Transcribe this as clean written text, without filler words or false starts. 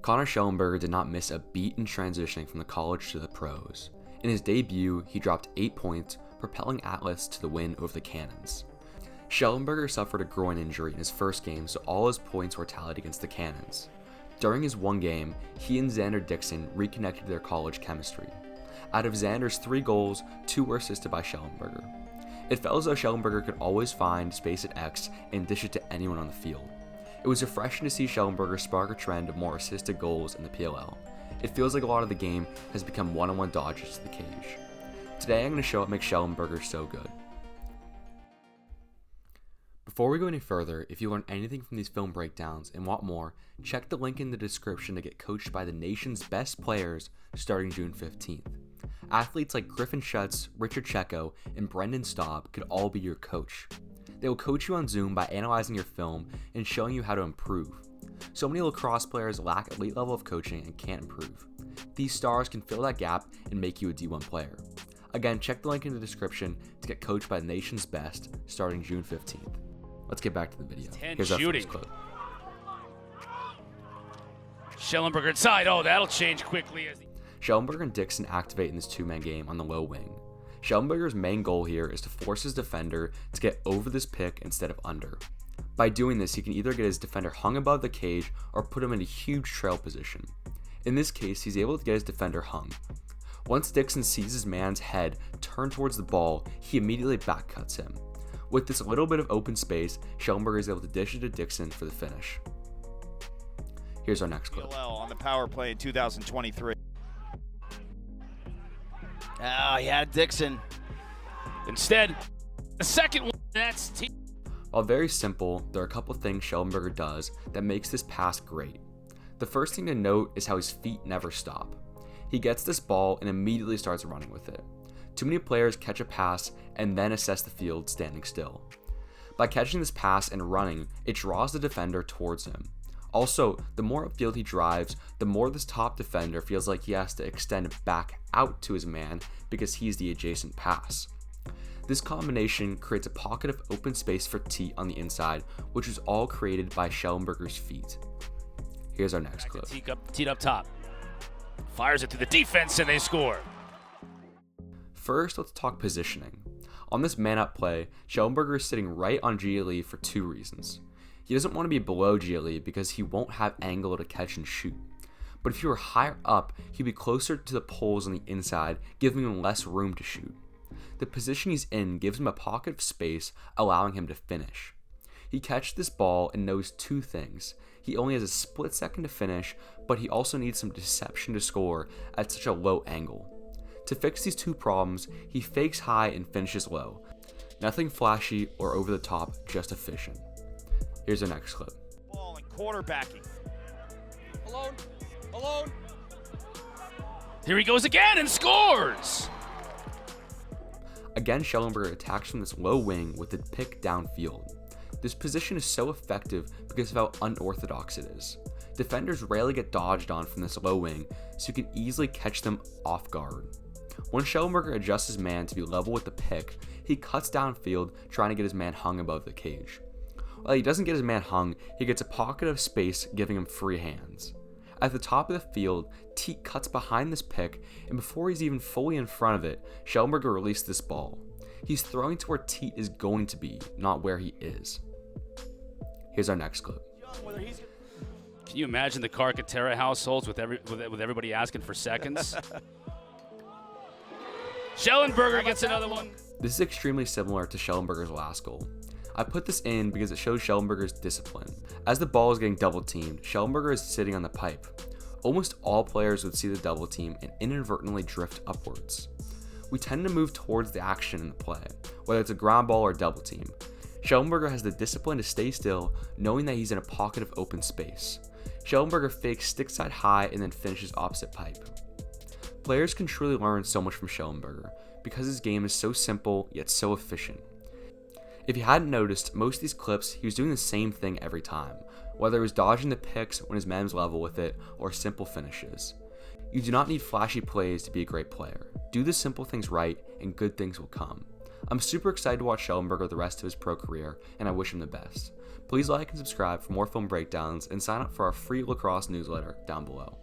Conor Shellenberger did not miss a beat in transitioning from the college to the pros. In his debut, he dropped 8 points, propelling Atlas to the win over the Cannons. Shellenberger suffered a groin injury in his first game, so all his points were tallied against the Cannons. During his one game, he and Xander Dickson reconnected their college chemistry. Out of Zanders' 3 goals, 2 were assisted by Shellenberger. It felt as though Shellenberger could always find space at X and dish it to anyone on the field. It was refreshing to see Shellenberger spark a trend of more assisted goals in the PLL. It feels like a lot of the game has become one-on-one dodges to the cage. Today I'm going to show what makes Shellenberger so good. Before we go any further, if you learn anything from these film breakdowns and want more, check the link in the description to get coached by the nation's best players starting June 15th. Athletes like Griffin Schutz, Richard Checo, and Brendan Staub could all be your coach. They will coach you on Zoom by analyzing your film and showing you how to improve. So many lacrosse players lack elite level of coaching and can't improve. These stars can fill that gap and make you a D1 player. Again, check the link in the description to get coached by the nation's best starting June 15th. Let's get back to the video. Here's our first clip. Shellenberger inside. Oh, that'll change quickly. Shellenberger and Dickson activate in this two-man game on the low wing. Shellenberger's main goal here is to force his defender to get over this pick instead of under. By doing this, he can either get his defender hung above the cage or put him in a huge trail position. In this case, he's able to get his defender hung. Once Dickson sees his man's head turn towards the ball, he immediately backcuts him. With this little bit of open space, Shellenberger is able to dish it to Dickson for the finish. Here's our next clip. On the power play in 2023. Oh, yeah, Dickson. Instead, the second one, that's While very simple, there are a couple things Shellenberger does that makes this pass great. The first thing to note is how his feet never stop. He gets this ball and immediately starts running with it. Too many players catch a pass and then assess the field standing still. By catching this pass and running, it draws the defender towards him. Also, the more upfield he drives, the more this top defender feels like he has to extend back out to his man because he's the adjacent pass. This combination creates a pocket of open space for T on the inside, which was all created by Shellenberger's feet. Here's our next clip. Teed up top. Fires it through the defense and they score. First, let's talk positioning. On this man-up play, Shellenberger is sitting right on GLE for 2 reasons. He doesn't want to be below GLE because he won't have angle to catch and shoot. But if he were higher up, he'd be closer to the poles on the inside, giving him less room to shoot. The position he's in gives him a pocket of space, allowing him to finish. He catches this ball and knows 2 things. He only has a split second to finish, but he also needs some deception to score at such a low angle. To fix these 2 problems, he fakes high and finishes low. Nothing flashy or over the top, just efficient. Here's our next clip. Ball and quarterbacking. Alone. Here he goes again and scores. Again, Shellenberger attacks from this low wing with the pick downfield. This position is so effective because of how unorthodox it is. Defenders rarely get dodged on from this low wing, so you can easily catch them off guard. When Shellenberger adjusts his man to be level with the pick, he cuts downfield trying to get his man hung above the cage. While he doesn't get his man hung, he gets a pocket of space giving him free hands. At the top of the field, Teat cuts behind this pick, and before he's even fully in front of it, Shellenberger released this ball. He's throwing to where Teat is going to be, not where he is. Here's our next clip. Can you imagine the Carcaterra households with everybody asking for seconds? Shellenberger gets another one. This is extremely similar to Shellenberger's last goal. I put this in because it shows Shellenberger's discipline. As the ball is getting double teamed, Shellenberger is sitting on the pipe. Almost all players would see the double team and inadvertently drift upwards. We tend to move towards the action in the play, whether it's a ground ball or double team. Shellenberger has the discipline to stay still, knowing that he's in a pocket of open space. Shellenberger fakes stick side high and then finishes opposite pipe. Players can truly learn so much from Shellenberger because his game is so simple yet so efficient. If you hadn't noticed, most of these clips, he was doing the same thing every time, whether it was dodging the picks when his man was level with it or simple finishes. You do not need flashy plays to be a great player. Do the simple things right and good things will come. I'm super excited to watch Shellenberger the rest of his pro career, and I wish him the best. Please like and subscribe for more film breakdowns and sign up for our free lacrosse newsletter down below.